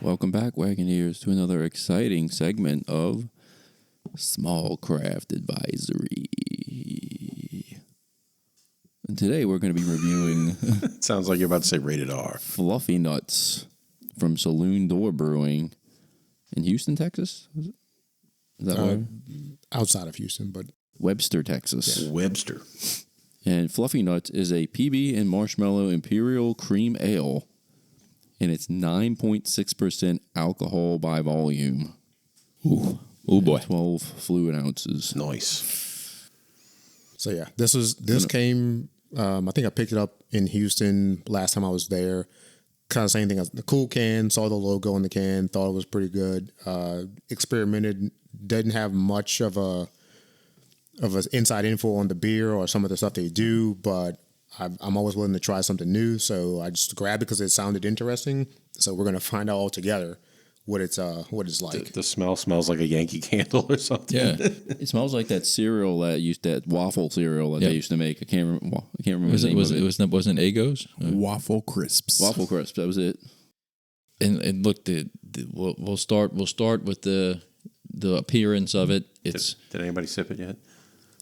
Welcome back, Wagoneers, to another exciting segment of Small Craft Advisory. And today we're going to be reviewing It sounds like you're about to say rated R. Fluffy Nuts from Saloon Brewing in Houston, Texas. Is that right? Outside of Houston, but Webster, Texas. Yeah. Webster. And Fluffy Nuts is a PB and Marshmallow Imperial Cream Ale, and it's 9.6% alcohol by volume. Ooh. Oh boy. 12 fluid ounces. Nice. so yeah, this came. I think I picked it up in Houston last time I was there. Kind of same thing as the cool can. Saw the logo on the can. Thought it was pretty good. Experimented. Didn't have much of an inside info on the beer or some of the stuff they do, but I'm always willing to try something new. So I just grabbed it because it sounded interesting. So we're gonna find out all together what it's like. The smell smells like a Yankee Candle or something. Yeah, it smells like that cereal that waffle cereal that they used to make. I can't remember. Wasn't Egos? Waffle crisps. Waffle crisp. That was it. And look, we'll start with the appearance of it. Did anybody sip it yet?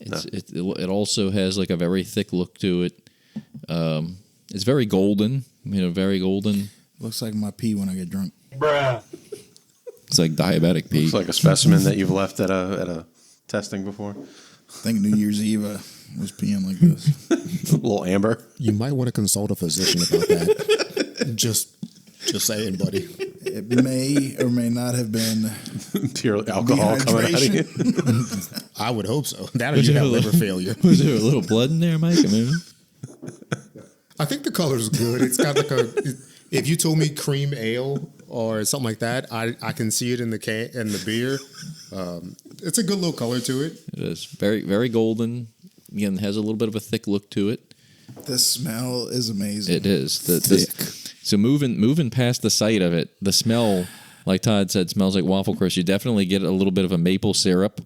It also has like a very thick look to it. It's very golden. Very golden. Looks like my pee when I get drunk. Bruh. It's like diabetic pee. Looks like a specimen that you've left at a testing before. I think New Year's Eve I was peeing like this. A little amber. You might want to consult a physician about that. just saying, buddy. It may or may not have been Pure alcohol coming out of you. I would hope so. That or you have liver failure. Was there a little blood in there, Mike? I think the color's good. It's got like if you told me cream ale or something like that, I can see it in the can and the beer. It's a good little color to it. It is very, very golden. Again, has a little bit of a thick look to it. The smell is amazing. It is so moving past the sight of it, the smell, like Todd said, smells like waffle crisp. You definitely get a little bit of a maple syrup,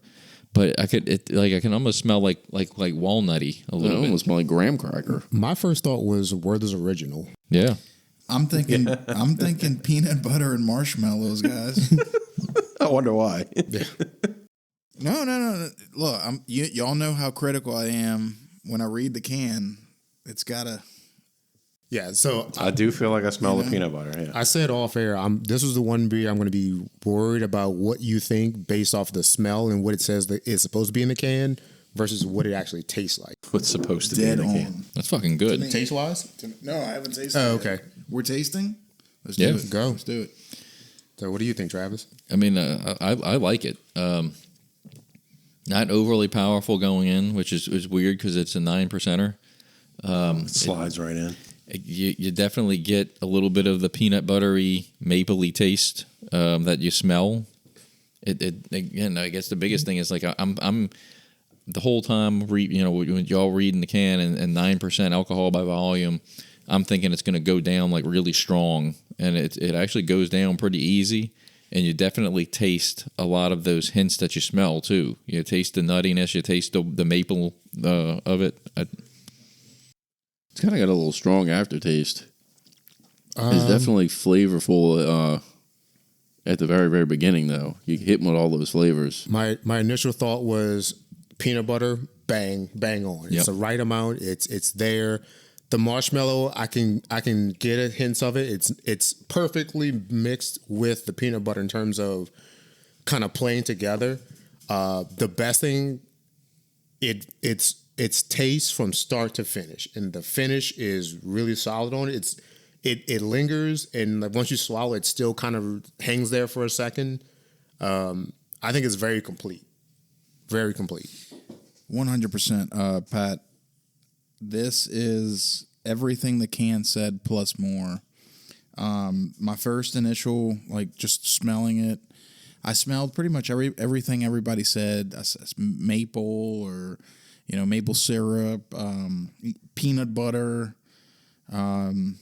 but I can almost smell like walnutty a little bit. Almost smell like graham cracker. My first thought was Werther's Original. Yeah. I'm thinking peanut butter and marshmallows, guys. I wonder why. No. Look, y'all know how critical I am when I read the can. It's gotta. Yeah, so I do feel like I smell the peanut butter. Yeah. I said off air, this is the one beer I'm going to be worried about what you think based off the smell and what it says that it's supposed to be in the can versus what it actually tastes like. What's supposed to be Dead in the on. can. That's fucking good. Taste wise? No, I haven't tasted it. Oh, okay. We're tasting? Let's Yeah. do it. Go. Let's do it. So what do you think, Travis? I like it. Not overly powerful going in, which is weird because it's a 9%er. It slides right in. You definitely get a little bit of the peanut buttery, mapley taste that you smell. Again, I guess the biggest thing is like I'm the whole time when y'all reading the can and 9% alcohol by volume, I'm thinking it's going to go down like really strong, and it actually goes down pretty easy. And you definitely taste a lot of those hints that you smell too. You taste the nuttiness, you taste the maple of it. It's kind of got a little strong aftertaste. It's definitely flavorful at the very, very beginning, though. You hit with all those flavors. My initial thought was peanut butter, bang on. It's the right amount. It's there. The marshmallow, I can get hints of it. It's perfectly mixed with the peanut butter in terms of kind of playing together. The best thing, it's taste from start to finish, and the finish is really solid on it. It lingers, and like once you swallow, it still kind of hangs there for a second. I think it's very complete, very complete. 100%, Pat. This is everything the can said plus more. My first initial, just smelling it, I smelled pretty much everything everybody said. Maple or maple syrup, peanut butter, and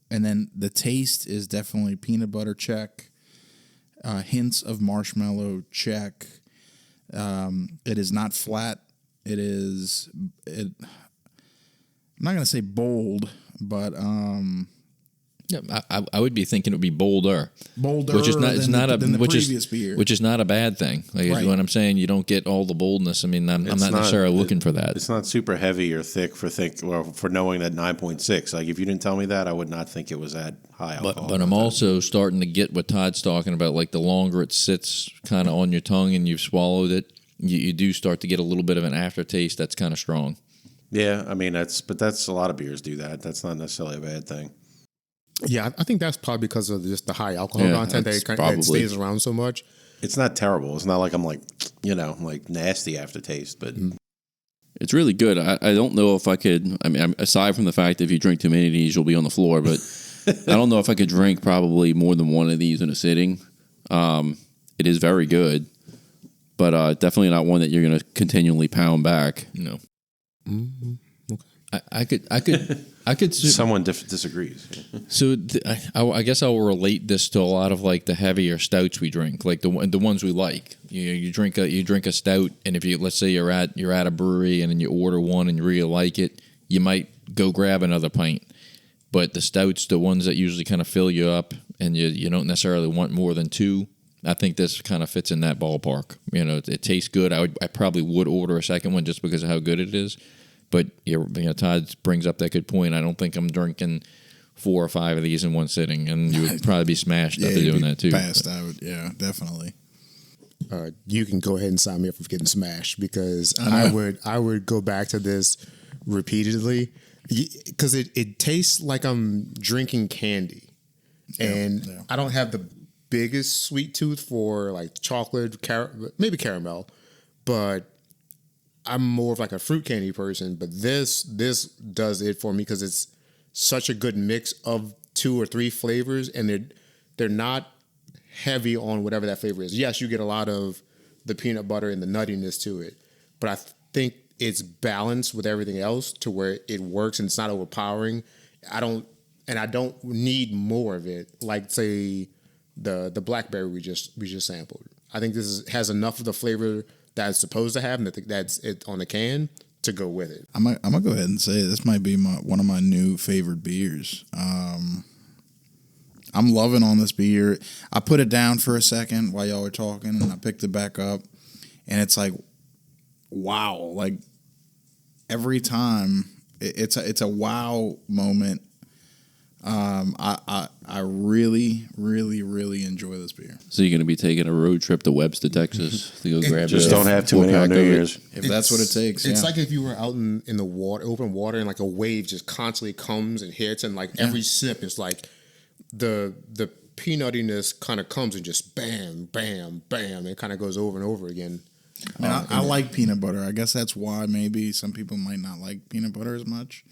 then the taste is definitely peanut butter, check. Hints of marshmallow, check. It is not flat. I'm not going to say bold, but Yeah, I would be thinking it would be bolder, Bolder than the previous beer. which is not a bad thing. Like Right. when I'm saying you don't get all the boldness, I mean I'm not necessarily looking for that. It's not super heavy or thick for knowing that 9.6. Like if you didn't tell me that, I would not think it was that high alcohol. But I'm also starting to get what Todd's talking about. Like the longer it sits kind of on your tongue and you've swallowed it, you do start to get a little bit of an aftertaste that's kind of strong. Yeah, I mean that's a lot of beers do that. That's not necessarily a bad thing. Yeah, I think that's probably because of just the high alcohol content that it stays around so much. It's not terrible. It's not like I'm like, like nasty aftertaste, but It's really good. I don't know if I could. I mean, aside from the fact that if you drink too many of these, you'll be on the floor. But I don't know if I could drink probably more than one of these in a sitting. It is very good, but definitely not one that you're going to continually pound back. No. Mm-hmm. Okay. I could. someone disagrees. So I guess I'll relate this to a lot of like the heavier stouts we drink, like the ones we like. You drink a stout, and if let's say you're at a brewery and then you order one and you really like it, you might go grab another pint. But the stouts, the ones that usually kind of fill you up, and you don't necessarily want more than two. I think this kind of fits in that ballpark. It tastes good. I probably would order a second one just because of how good it is. But Todd brings up that good point. I don't think I'm drinking 4 or 5 of these in one sitting, and you would probably be smashed after doing that too. Passed out, yeah, definitely. You can go ahead and sign me up for getting smashed because I would go back to this repeatedly because it tastes like I'm drinking candy, and I don't have the biggest sweet tooth for like chocolate, maybe caramel, but I'm more of like a fruit candy person, but this does it for me because it's such a good mix of 2 or 3 flavors, and they're not heavy on whatever that flavor is. Yes, you get a lot of the peanut butter and the nuttiness to it, but I think it's balanced with everything else to where it works and it's not overpowering. I don't need more of it. Like say the blackberry we just sampled. I think this has enough of the flavor that it's supposed to have, and that's it on the can to go with it. I'm gonna go ahead and say this might be one of my new favorite beers. I'm loving on this beer. I put it down for a second while y'all were talking, and I picked it back up, and it's like, wow! Like every time, it's a wow moment. I really, really, really enjoy this beer. So you're going to be taking a road trip to Webster, Texas to go grab Just don't have too many on New Year's. If that's what it takes. It's like if you were out in the water, open water, and like a wave just constantly comes and hits, and like every sip is like the peanuttiness kind of comes and just bam, bam, bam. It kind of goes over and over again. I like peanut butter. I guess that's why maybe some people might not like peanut butter as much.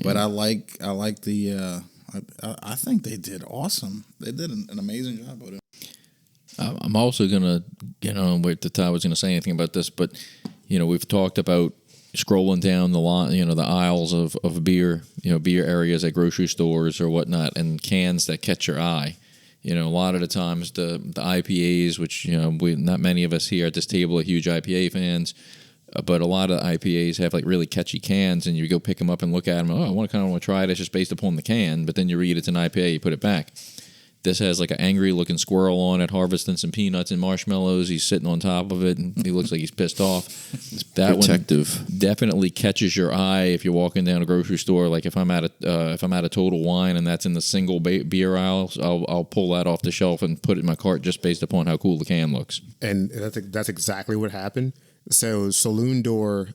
But I like the. I think they did awesome. They did an amazing job with it. I'm also gonna, wait till Todd was gonna say anything about this, but we've talked about scrolling down the line, the aisles of beer, beer areas at grocery stores or whatnot, and cans that catch your eye. A lot of the times the IPAs, which not many of us here at this table are huge IPA fans. But a lot of IPAs have like really catchy cans, and you go pick them up and look at them. Oh, I want to try it. It's just based upon the can. But then you read it's an IPA, you put it back. This has like an angry looking squirrel on it, harvesting some peanuts and marshmallows. He's sitting on top of it, and he looks like he's pissed off. That protective. one definitely catches your eye if you're walking down a grocery store. Like if I'm at a Total Wine and that's in the single beer aisle, I'll pull that off the shelf and put it in my cart just based upon how cool the can looks. And that's exactly what happened. So Saloon Door,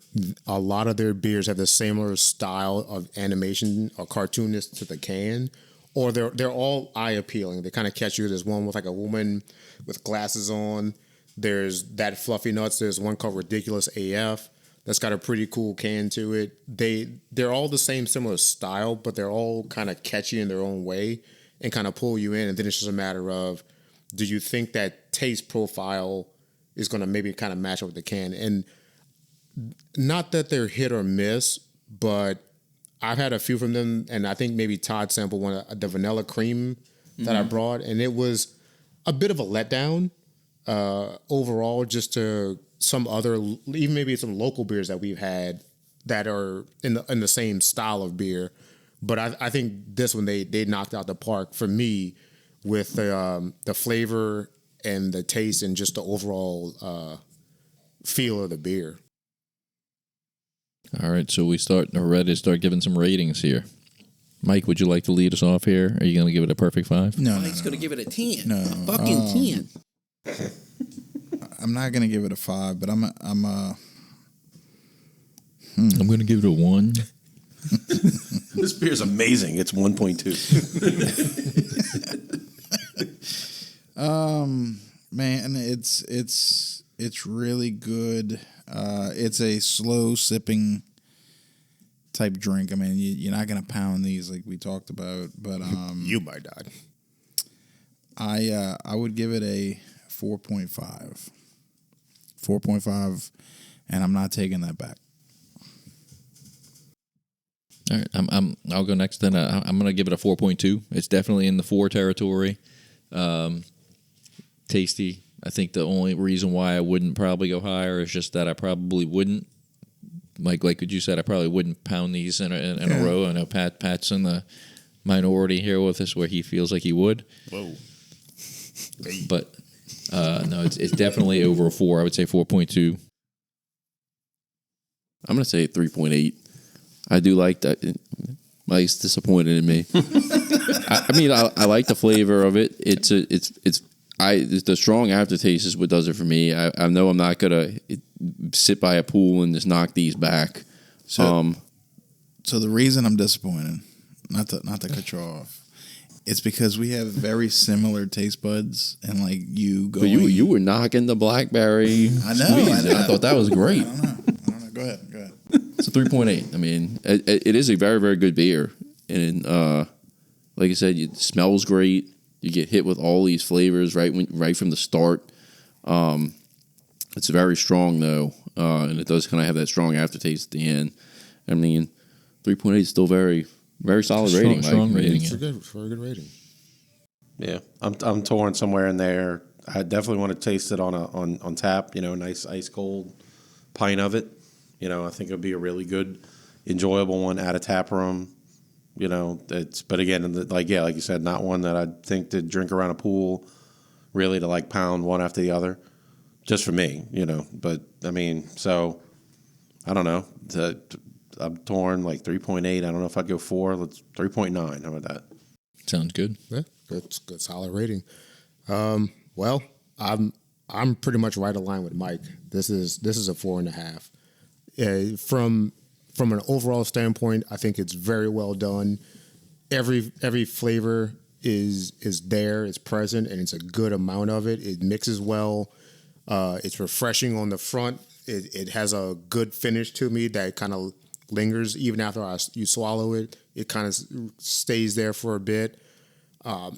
a lot of their beers have the similar style of animation or cartoonist to the can, or they're all eye appealing. They kind of catch you. There's one with like a woman with glasses on. There's that Fluffy Nuts. There's one called Ridiculous AF that's got a pretty cool can to it. They're all the same similar style, but they're all kind of catchy in their own way and kind of pull you in. And then it's just a matter of, do you think that taste profile is going to maybe kind of match up with the can? And not that they're hit or miss, but I've had a few from them, and I think maybe Todd sampled one of the vanilla cream that I brought, and it was a bit of a letdown overall, just to some other, even maybe some local beers that we've had that are in the same style of beer, But I think this one they knocked out the park for me with the flavor and the taste and just the overall feel of the beer. All right, so we are ready to start giving some ratings here. Mike, would you like to lead us off here? Are you going to give it a perfect 5? No, Mike's going to give it a 10. No. A fucking 10. I'm not going to give it a 5, but I'm going to give it a 1. This beer's amazing. It's 1.2. Man, it's really good. It's a slow sipping type drink. I mean, you're not gonna pound these like we talked about, but You might die. I would give it a 4.5. 4.5, and I'm not taking that back. All right, I'll go next. Then I'm going to give it a 4.2. It's definitely in the 4 territory. Tasty. I think the only reason why I wouldn't probably go higher is just that I probably wouldn't. Like what you said, I probably wouldn't pound these in a row. I know Pat's in the minority here with us, where he feels like he would. Whoa. But no, it's definitely over a 4. I would say 4.2. I'm going to say 3.8. I do like that. Mike's disappointed in me. I mean, I like the flavor of it. It's the strong aftertaste is what does it for me. I know I'm not gonna sit by a pool and just knock these back. So the reason I'm disappointed, not to cut you off, it's because we have very similar taste buds, and like you go. But you were knocking the blackberry. I know. Squeeze, and I thought that was great. I don't know. Go ahead. It's a 3.8. I mean, it is a very, very good beer. And like I said, it smells great. You get hit with all these flavors right from the start. It's very strong, though. And it does kind of have that strong aftertaste at the end. I mean, 3.8 is still very, very solid rating. Strong rating. It's a very good rating. Yeah, I'm torn somewhere in there. I definitely want to taste it on tap. You know, a nice ice cold pint of it. You know, I think it would be a really good, enjoyable one out of tap room. You know, but again, like you said, not one that I'd think to drink around a pool, really to like pound one after the other, just for me. You know, but I mean, so I don't know. I'm torn, like 3.8. I don't know if I'd go 4. Let's 3.9. How about that? Sounds good. Yeah, good solid rating. Well, I'm pretty much right aligned with Mike. This is a 4.5. From an overall standpoint, I think it's very well done. Every flavor is there, it's present, and it's a good amount of it. It mixes well. It's refreshing on the front. It has a good finish to me that kind of lingers even after you swallow it. It kind of stays there for a bit. I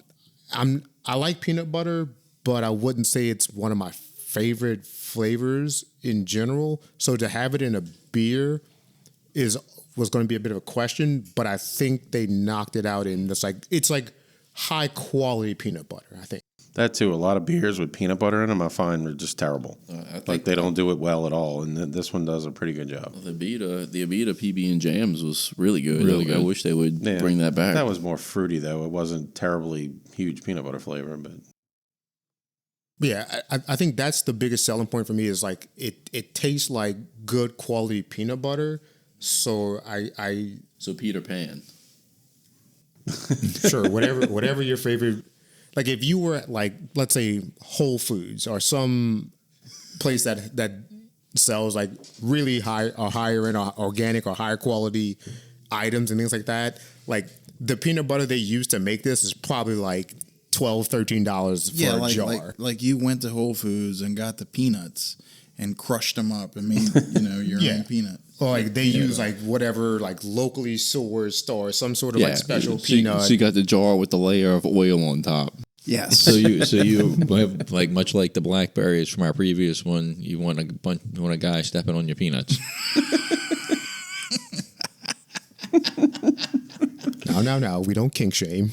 like peanut butter, but I wouldn't say it's one of my favorite flavors in general. So to have it in a beer was going to be a bit of a question, but I think they knocked it out in it's like high quality peanut butter, I think. That too. A lot of beers with peanut butter in them, I find, are just terrible. Like they don't do it well at all, and this one does a pretty good job. The Abita PB and Jams was really good. Really good. I wish they would bring that back. That was more fruity though. It wasn't terribly huge peanut butter flavor, but yeah, I think that's the biggest selling point for me is like it tastes like good quality peanut butter. So So Peter Pan. Sure, whatever your favorite. Like if you were at like, let's say Whole Foods or some place that sells like really high or higher end or organic or higher quality items and things like that, like the peanut butter they use to make this is probably like $12, $13 for a jar. Like you went to Whole Foods and got the peanuts and crushed them up and made your own peanut. Or like they use like whatever like locally sourced or some sort of like special peanut. So you got the jar with the layer of oil on top. Yes. So you have, like, much like the blackberries from our previous one, you want a guy stepping on your peanuts. No, we don't kink shame.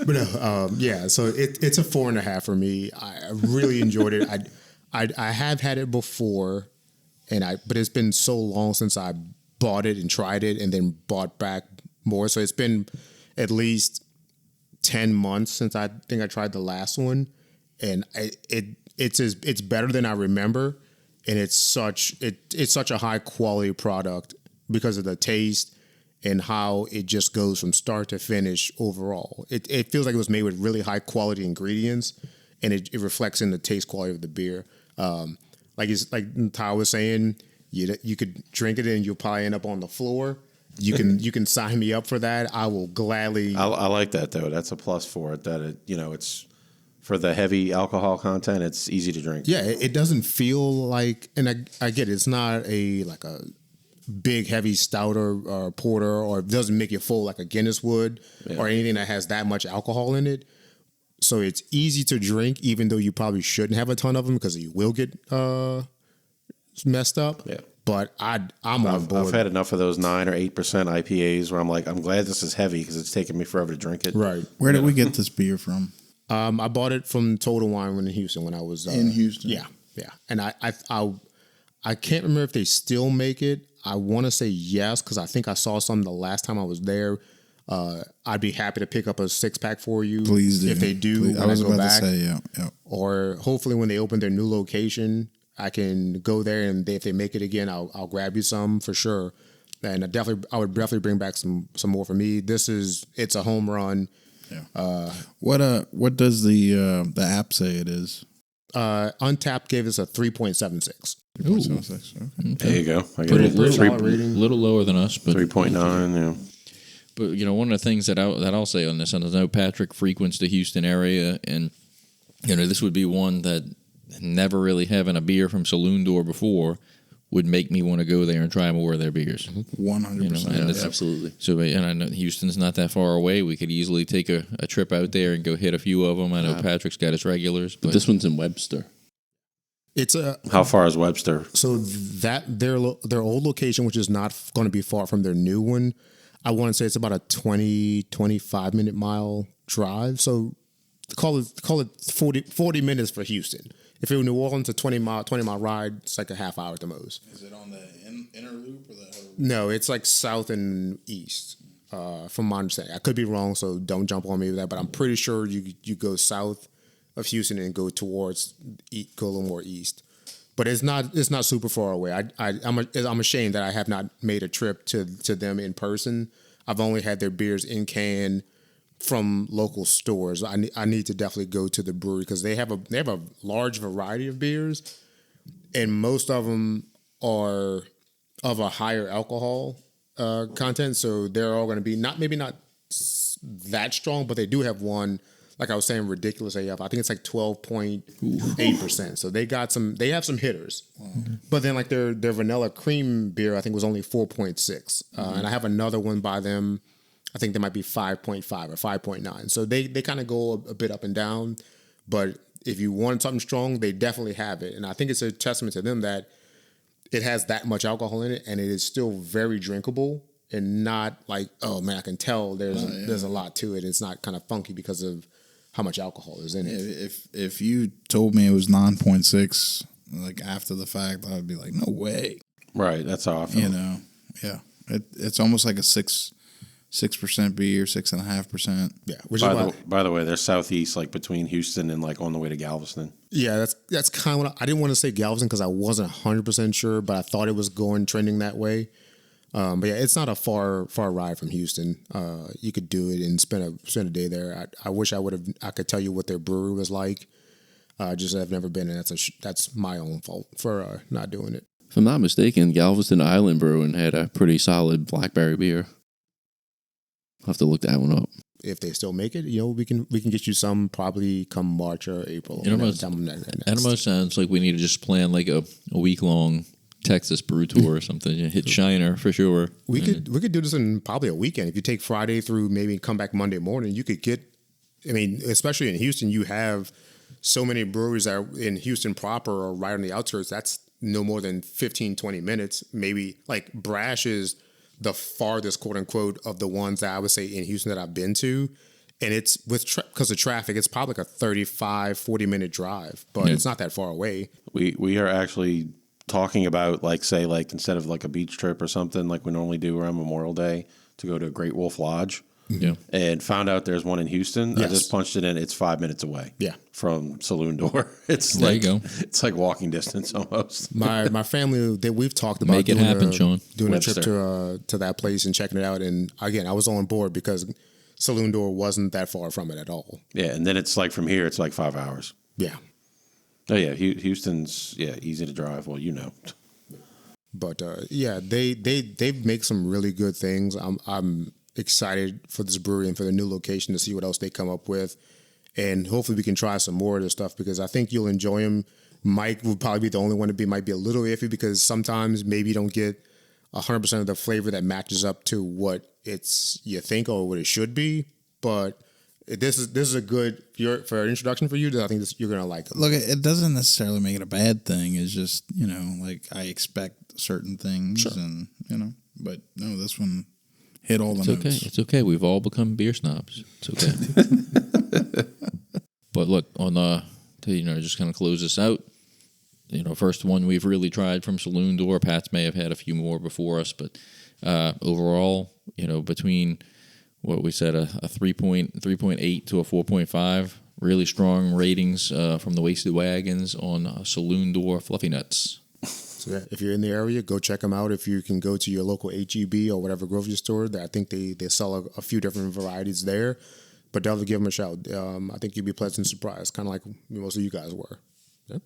But no, yeah. So it's a 4.5 for me. I really enjoyed it. I have had it before, but it's been so long since I bought it and tried it and then bought back more. So it's been at least 10 months since I think I tried the last one, and it's better than I remember, and it's such a high quality product because of the taste and how it just goes from start to finish overall. It feels like it was made with really high quality ingredients, and it reflects in the taste quality of the beer. Like Ty was saying, you could drink it and you'll probably end up on the floor. You can sign me up for that. I will gladly. I like that though. That's a plus for it. That it's for the heavy alcohol content. It's easy to drink. Yeah, it doesn't feel like, and I get it. It's not a big heavy stout or porter, or it doesn't make you full like a Guinness would, or anything that has that much alcohol in it. So it's easy to drink, even though you probably shouldn't have a ton of them because you will get messed up. Yeah. But I'm on board. I've had enough of those 9 or 8% IPAs where I'm like, I'm glad this is heavy because it's taken me forever to drink it. Right. Where did we get this beer from? I bought it from Total Wine in Houston when I was in Houston. Yeah, and I can't remember if they still make it. I want to say yes because I think I saw some the last time I was there. I'd be happy to pick up a 6-pack for you. Please do. If they do. Please. When I was go about back. to say, yeah. Or hopefully when they open their new location, I can go there, and if they make it again, I'll grab you some for sure. And I would definitely bring back some more for me. It's a home run. Yeah. What does the app say it is? Untapped gave us a 3.76. 3.76. Okay. There you go. I got Pretty it. solid rating. A little lower than us, but 3.9. Yeah. But one of the things that I'll say on this, and I know Patrick frequents the Houston area, and this would be one that never really having a beer from Saloon door before would make me want to go there and try more of their beers. 100%. Absolutely. So, and I know Houston's not that far away. We could easily take a trip out there and go hit a few of them. I know Patrick's got his regulars, But this one's in Webster. It's How far is Webster? so that their old location, which is not going to be far from their new one. I want to say it's about a 25 minute mile drive. So call it 40 minutes for Houston. If it were New Orleans, a 20 mile ride, it's like a half hour at the most. Is it on the inner loop or the outer loop? No, it's like south and east, from my understanding. I could be wrong, so don't jump on me with that. But I'm pretty sure you go south of Houston and go towards go a little more east. But it's not super far away. I'm ashamed that I have not made a trip to them in person. I've only had their beers in can from local stores. I need to definitely go to the brewery because they have a large variety of beers, and most of them are of a higher alcohol content. So they're all going to be not that strong, but they do have one. Like I was saying, ridiculous AF. I think it's like 12.8%. So they have some hitters. But then like their vanilla cream beer, I think was only 4.6. And I have another one by them. I think they might be 5.5 or 5.9. So they kind of go a bit up and down. But if you want something strong, they definitely have it. And I think it's a testament to them that it has that much alcohol in it and it is still very drinkable and not like, oh man, I can tell there's a lot to it. It's not kind of funky because of how much alcohol is in it. If you told me it was 9.6, like after the fact, I would be like, no way. Right. That's how I feel. Yeah. It's almost like a 6% beer, 6.5%. Yeah. Which is By the way, they're southeast, like between Houston and like on the way to Galveston. Yeah, that's kind of what I didn't want to say Galveston because I wasn't 100% sure, but I thought it was trending that way. But yeah, it's not a far ride from Houston. You could do it and spend a day there. I wish I could tell you what their brewery was like. Just I've never been, and that's my own fault for not doing it. If I'm not mistaken, Galveston Island Brewing had a pretty solid blackberry beer. I'll have to look that one up. If they still make it, we can get you some probably come March or April. It almost sounds like we need to just plan like a week long Texas brew tour or something. Hit Shiner for sure. We could do this in probably a weekend. If you take Friday through maybe come back Monday morning, you could get. I mean, especially in Houston, you have so many breweries that are in Houston proper or right on the outskirts. That's no more than 15, 20 minutes. Maybe like Brash is the farthest, quote unquote, of the ones that I would say in Houston that I've been to. And it's because of traffic, it's probably like a 35, 40 minute drive, but it's not that far away. We are actually talking about like say like instead of like a beach trip or something like we normally do around Memorial Day to go to a Great Wolf Lodge. Yeah. And found out there's one in Houston. Yes. I just punched it in. It's 5 minutes away. Yeah. From Saloon door. It's There like you go. It's like walking distance almost. My family that we've talked about Make it happen, Sean. doing a trip Webster. to that place and checking it out. And again, I was on board because Saloon Door wasn't that far from it at all. Yeah, and then it's like from here, it's like 5 hours. Yeah. Oh yeah, Houston's easy to drive. Well, But they make some really good things. I'm excited for this brewery and for the new location to see what else they come up with, and hopefully we can try some more of this stuff because I think you'll enjoy them. Mike would probably be the only one to might be a little iffy because sometimes maybe you don't get 100% of the flavor that matches up to what you think or what it should be. But this is a good for an introduction for you. I think you're gonna like it. Look, it doesn't necessarily make it a bad thing. It's just like I expect certain things, and but no, this one hit all the It's notes. okay. It's okay. We've all become beer snobs. It's okay. But look, to just kind of close this out. First one we've really tried from Saloon Door. Pat's may have had a few more before us, but overall, between what we said, a 3.8 to a 4.5, really strong ratings from the Wasted Wagons on Saloon Door Fluffy Nuts. So yeah, if you're in the area, go check them out. If you can go to your local HEB or whatever grocery store, I think they sell a few different varieties there. But definitely give them a shout. I think you'd be pleasantly surprised, kind of like most of you guys were. Yeah.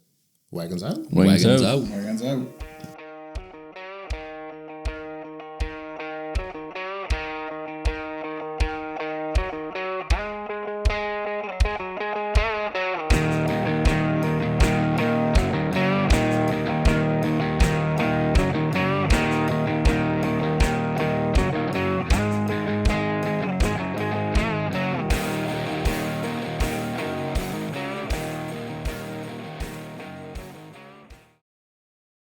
Wagons out. Wagons out. Wagons out.